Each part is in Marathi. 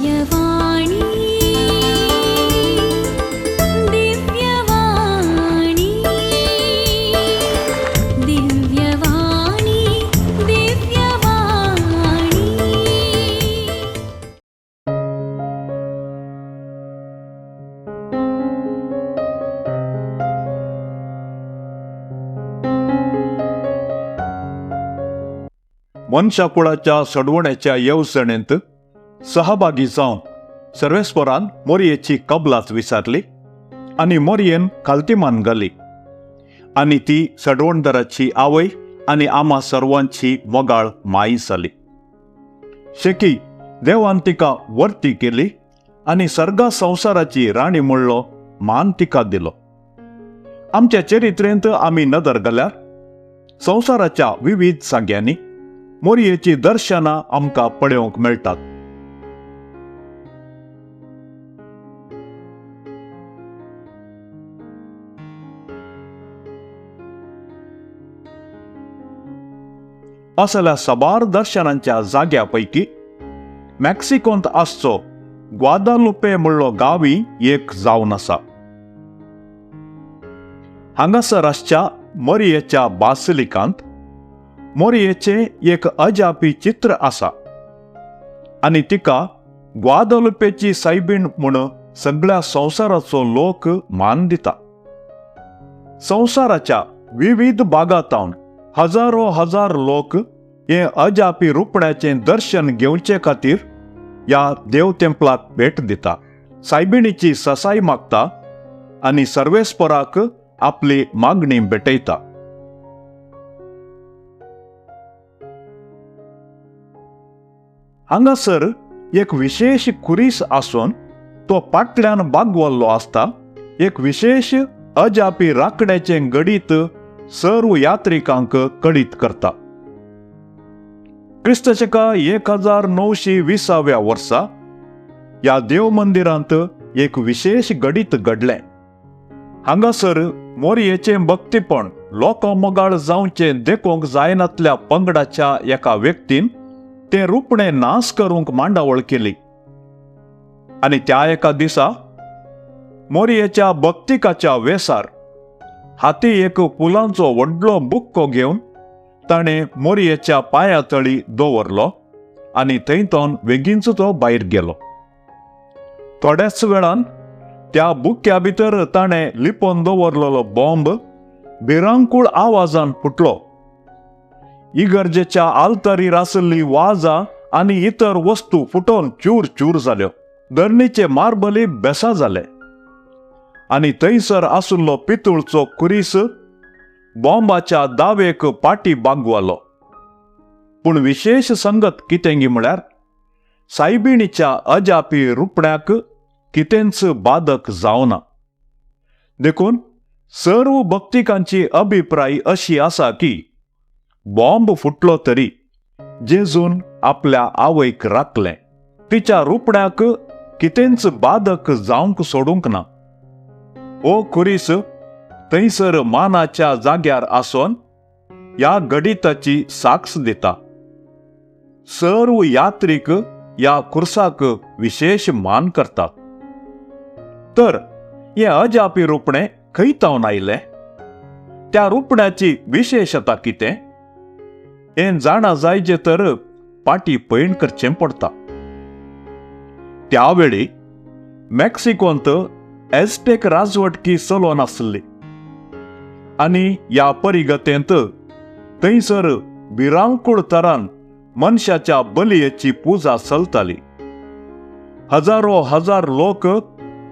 दिव्यवाणी दिव्यवाणी दिव्यवाणी दिव्यवाणी. मनशाकुळाच्या सडवण्याच्या येवसणेंत सहभागी जावन सर्वेस्परान मोरयेची कबलात विचारली आनी मोरयेन खालतीमान घाली आनी ती सडवणदाराची आवय आनी आम्हा सर्वांची मोगाळ माई जाली. शेकी देवान तिका वर्ती केली आनी सर्गा संवसाराची राणी म्हणलो मान तिका दिलो. आमच्या चरित्रेंत आमी नदर घाल्यार संवसाराच्या विविध जाग्यांनी मोरयेची दर्शनां आमकां पळोवंक मेळटात. असल्या सबार दर्शनांच्या जाग्या पैकी मॅक्सिकोंत आसचो ग्वादालुपे म्हणलो गांवय एक जावन आसा. हांगासर आसच्या मोरयेच्या बासिलिकांत मोरयेचे एक अजापी चित्र आसा आनी तिका ग्वादालुपेची सायबीण म्हूण सगळ्या संवसाराचो लोक मान दिता. संवसाराच्या विविध भागांतावन हजारो हजार लोक हे अजापी रुपण्याचें दर्शन घेवचे खातीर ह्या देव तेंपलाक भेट दिता, सायबिणीची ससाय मागता आनी सर्वेस्पराक आपली मागणी भेटयता. हांगासर एक विशेष कुरीस आसून तो फाटल्यान बागवल्लो आसता. एक विशेष अजापी राखड्याचें गडीत सर्व यात्रिकांक कळीत करता. क्रिस्तशका 1920व्या वर्सा ह्या देव मंदिरांत एक विशेष गडीत घडलें. हांगासर मोरयेचें भक्तीपण लोकमोगाळ जावचें देखूंक जायनातल्या पंगडाच्या एका व्यक्तीन तें रुपणें नास करूंक मांडावळ केली आनी त्या एका दिसा मोरयेच्या भक्तिकाच्या वेसार हाती एक फुलांचो व्हडलो बुक्को घेवन ताणें मोरयेच्या पांया तळी दवरलो आनी थंयतोन बेगीनच तो भायर गेलो. थोड्याच वेळान त्या बुक्या भितर ताणें लिपोवन दवरलेलो बॉम्ब भिरांकूळ आवाजान फुटलो. इगर्जेच्या आल्तारीर आसली वाजा आनी इतर वस्तू फुटोवन चूर चूर जाल्यो. धरणीचे मार्बली बेसा जाले आनी थंयसर आसुल्लो पितूळचो कुरीस बॉम्बाच्या दावेक पाटी बागवालो. पूण विशेष संगत कितेंगी म्हळ्यार सायबिणीच्या अजापी रुपण्याक कितेंच बाधक जावना. देखून सर्व भक्तिकांची अभिप्राय अशी आसा की बॉम्ब फुटलो तरी जेजून आपल्या आवयक राखलें, तिच्या रुपण्याक कितेंच बाधक जावंक सोडूंक ना. ओ कुरीस थंयसर मानाच्या जाग्यार आसोन ह्या गडिताची साक्ष दिता. सर्व यात्रीक ह्या कुर्साक विशेष मान करतात. तर हे अजापी रुपणें खंयतावन आयलें? त्या रुपण्याची विशेशता कितें हें जाणा जायजे तर पाटी पैण करचें पडटा. त्यावेळी मॅक्सिकोंत एस्टेक राजवटकी चलोवन आसली आनी ह्या परिगतेंत थंयसर भिरांकूळ तरान मनशाच्या बलयेची पुजा चलताली. हजारो हजार लोक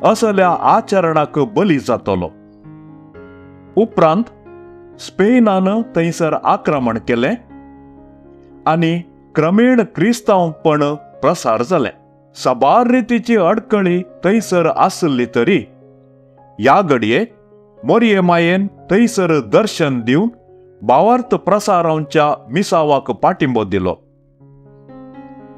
असल्या आचरणाक बली जातलो. उपरांत स्पेनान थंयसर आक्रमण केलें आनी क्रमेण क्रिस्तांवपण प्रसार जालें. सबार रितीची अडकळी थंयसर आसली तरी ह्या घडये मोरये मायेन थंयसर दर्शन दिवन भावार्थ प्रसारांच्या मिसावाक पाठिंबो दिलो.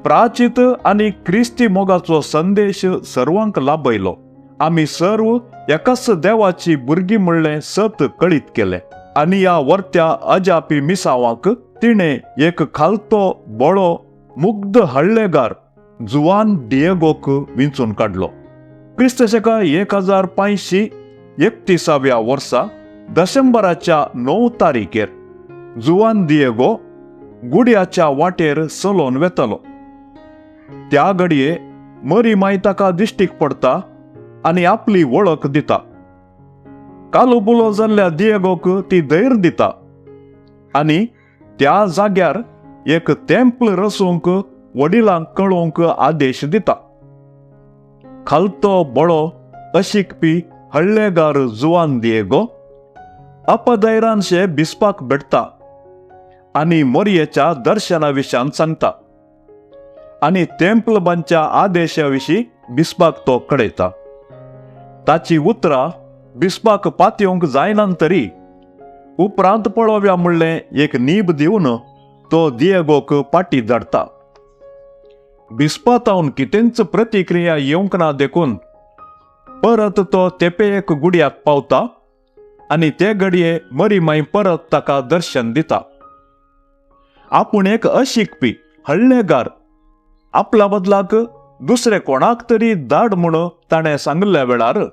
प्राचित आनी क्रिस्ती मोगाचो संदेश सर्वांक लाभयलो. आमी सर्व एकाच देवाची भुरगीं म्हणलें सत कळीत केलें आनी ह्या वर्त्या अजापी मिसावाक तिणें एक खालतो बळो मुग्ध हळ्ळेगार जुआन डिएगोक विंचून काडलो. क्रिस्तशका 1531 वर्सा डिसेंबराच्या 9 तारीखेर जुआन दिएगो गुड्याच्या वाटेर चलोन वेतलो. त्या घडये मरी माई ताका दिश्टीक पडटा आनी आपली वळख दिता. कालोबुलो जाल्ल्या दिएगोक ती धैर्य दिता आनी त्या जाग्यार एक तेंपल रचूंक वडिलांक कळोवंक आदेश दिता. खालतो बळो अशिकपी हळ्ळेगार जुआन दिएगो अपधैर्यानशे बिस्पाक भेटता आनी मोरयेच्या दर्शनाविशान सांगता आनी तेंपलबांच्या आदेशाविशीं बिस्पाक तो कळयता. ताची उतरां बिस्पाक पातयोंक जायनान तरी उपरांत पळोवया म्हणलें एक नीब दिवन तो दिएगोक पाटी धाडटा. बिस्पातावन कितेंच प्रतिक्रिया येवंक ना देखून परत तो तेपेयेक गुडयाक पावता आनी ते घडये मरी माई परत ताका दर्शन दिता. आपूण एक अशिकपी हळ्ळेगार आपल्या बदलाक दुसरे कोणाक तरी धाड म्हूण ताणें सांगल्या वेळार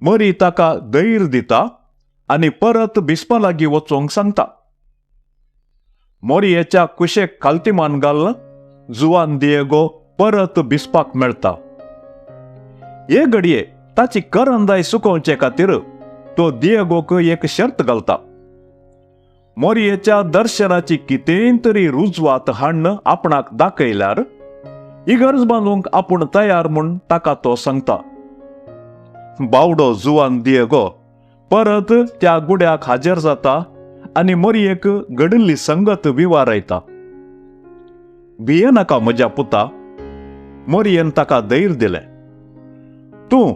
मरी ताका धैर्य दिता आनी परत बिस्पा लागीं वचोंक सांगता. मोरयेच्या कुशेक खालतीमान घाल जुआन दिएगो परत बिस्पाक मेळटा. हे घडये ताची करंदाय सुकोवचे खातीर तो दिएगोक एक शर्त घालता. मोरयेच्या दर्शनाची कितेंय तरी रुजवात हाडन आपणाक दाखयल्यार इगर्ज बांदूंक आपूण तयार म्हूण ताका तो सांगता. बावडो जुआन दिएगो परत त्या गुड्याक हाजीर जाता आनी मोरयेक घडिल्ली संगत विवारयता. भिये नाका म्हज्या पुता, मोरयेन ताका धैर्य दिलें. तूं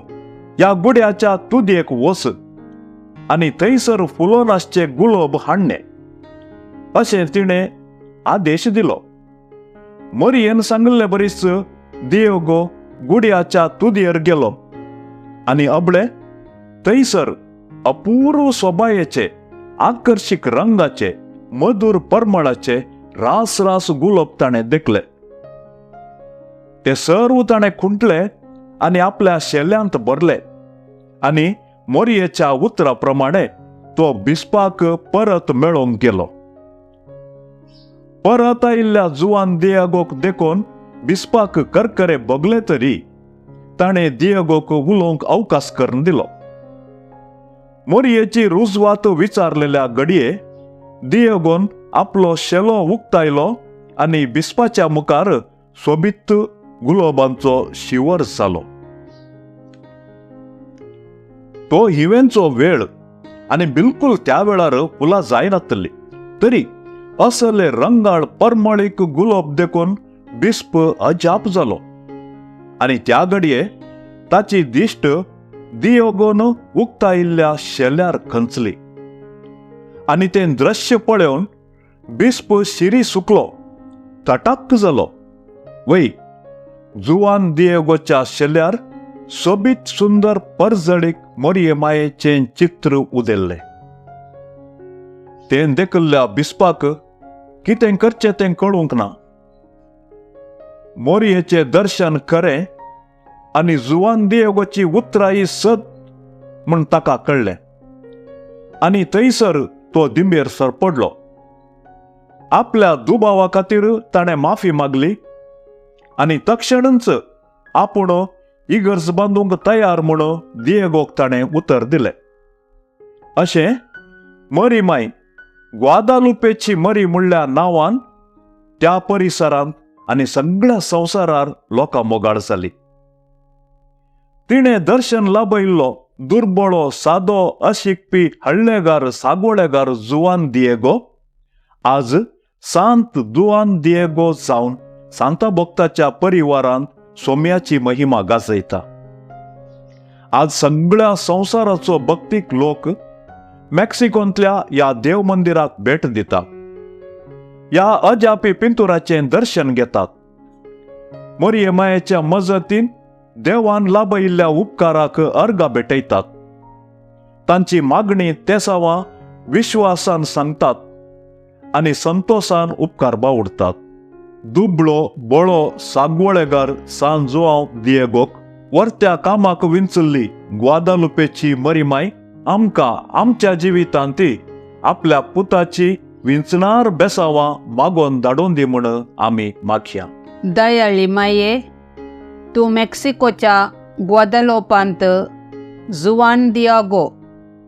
ह्या गुड्याच्या तुदयेक वच आनी थंयसर फुलोन आसचे गुलाब हाडणे अशें तिणें आदेश दिलो. मोरयेन सांगले बरीच दिएगो गुड्याच्या तुदयेर गेलो आनी अबळे थंयसर अपूर्व सोबायेचे आकर्षक रंगाचे मधुर परमळाचे रास रास गुलाब ताणें देखले. ते सर्व ताणें खुंटले आनी आपल्या शेल्यांत भरले आनी मोरयेच्या उतरा प्रमाणे तो बिस्पाक परत मेळोवंक गेलो. परत आयिल्ल्या जुआन दिएगोक देखून बिस्पाक करकरे भोगले तरी ताणें दिएगोक उलोवंक अवकाश करून दिलो. मोरयेची रुजवात विचारलेल्या घडये दिएगोन आपलो शेलो उक्तायलो आनी बिस्पाच्या मुखार सोबीत गुलाबांचो शिवर जालो. तो हिवेंचो वेळ आनी बिलकुल त्या वेळार फुलां जायनातली तरी असले रंगाळ परमळीक गुलाब देखून बिस्प अजाप जालो आनी त्या घडये ताची दिश्ट दिएगोन उक्तायिल्ल्या शेल्यार खंचली आनी तें दृश्य पळोवन बिस्प शिरी सुकलो, तटाक्क जालो. वय जुआन दिएगोच्या शेल्यार सोबीत सुंदर परजळीक मोरये मायेचें चित्र उदेल्लें. तें देखल्ल्या बिस्पाक कितें करचें तें कळूंक ना. मोरयेचें दर्शन खरें आनी जुआन दिएगोची उतराई सत म्हूण ताका कळ्ळें आनी थंयसर तो दिंबेर सरपडलो. आपल्या दुबावा खातीर ताणें माफी मागली आनी तक्षणच आपूण इगर्ज बांदूंक तयार म्हूण दिएगोक ताणें उतर दिलें. अशें मरी माई ग्वादालुपेची मरी म्हणल्या नांवान त्या परिसरांत आनी सगळ्या संवसारार लोकां मोगाळ जाली. तिणें दर्शन लाभयल्लो दुर्बळो सादो अशिकपी हळ्ळेगार सागोळेगार जुआन दिएगो आज सांत जुआन दिएगो जावन सांता भक्ताच्या परिवारांत सोम्याची महिमा गाजयता. आज सगळ्या संवसाराचो भक्तीक लोक मेक्सिकोंतल्या ह्या देव मंदिराक भेट दितात. ह्या अजापी पिंतुराचें दर्शन घेतात. मोरये मायेच्या मजतीन देवान लाभयिल्ल्या उपकाराक अर्घा भेटयतात. तांची मागणी तेसावां विश्वासान सांगतात आनी संतोषान उपकार बावडतात. दुबळो बळो सांगवळेगार सान जोआव दिएगोक वर्त्या कामाक विंचल्ली ग्वादालुपेची मरीमाय आमकां आमच्या जिवितांती आपल्या पुताची विंचणार बेसावां मागोन धाडून दी म्हण आमी मागया. दयाळी माये, तूं मेक्सिकोच्या ग्वादालोपांत जुआन दियागो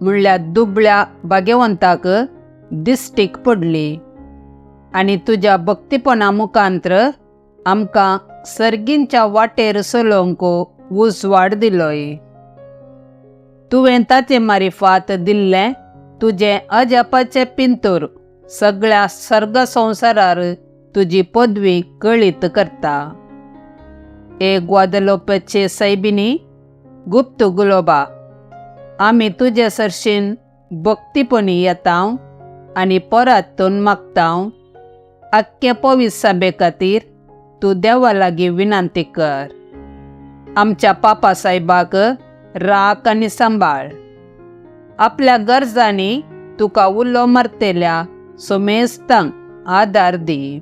म्हणल्या दुबळ्या भाग्यवंताक दिश्टीक पडली आनी तुज्या भक्तीपणा मुखांत्र आमकां सर्गींच्या वाटेर चलोवंक उजवाड दिलोय. तुवें ताचे मारिफात दिल्लें तुजें अजापाचें पिंतूर सगळ्या सर्ग संवसारार तुजी पदवी कळीत करता. ए ग्वादालोपेचे सैबिनी गुप्त गुलोबा, आमी तुजे सरशीन भक्तीपणी येतांव आनी परातून मागतांव. आख्खे पवित्र सभे खातीर तूं देवा लागीं विनंती कर. आमच्या पापा साहेबाक राख आनी सांबाळ. आपल्या गरजांनी तुका उलो मारतेल्या सोमेस्तांक आदार दी.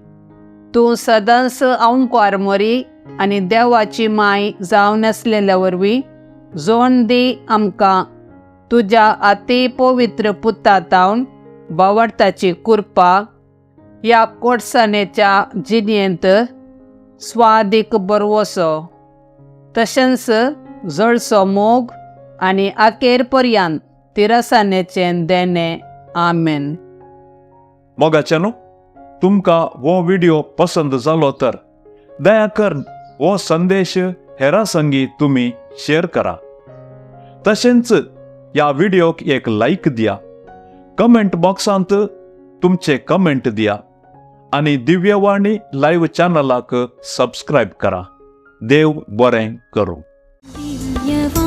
तूं सदांच अंकार मोरी आनी देवाची माय जावन आसलेल्या वरवीं जोड दी आमकां तुज्या अति पवित्र पुतातावन बावडताची कृपा ह्या कोडसाणेच्या जिणेंत स्वादीक बरवसो, तशेंच जळसो मोग आनी अखेर पर्यंत तिरसाणेचें देणें. आमेन. मोगाचेनो, तुमकां हो व्हिडिओ पसंत जालो तर दया करून हो संदेश हेरां संगी तुमी शेअर करा. तशेंच ह्या व्हिडिओक एक लायक दिया. कमेंट बॉक्सांत तुमचे कमेंट दिया आनी दिव्यवाणी लाईव्ह चॅनलाक सबस्क्राईब करा. देव बरें करूं. दिव्यवाणी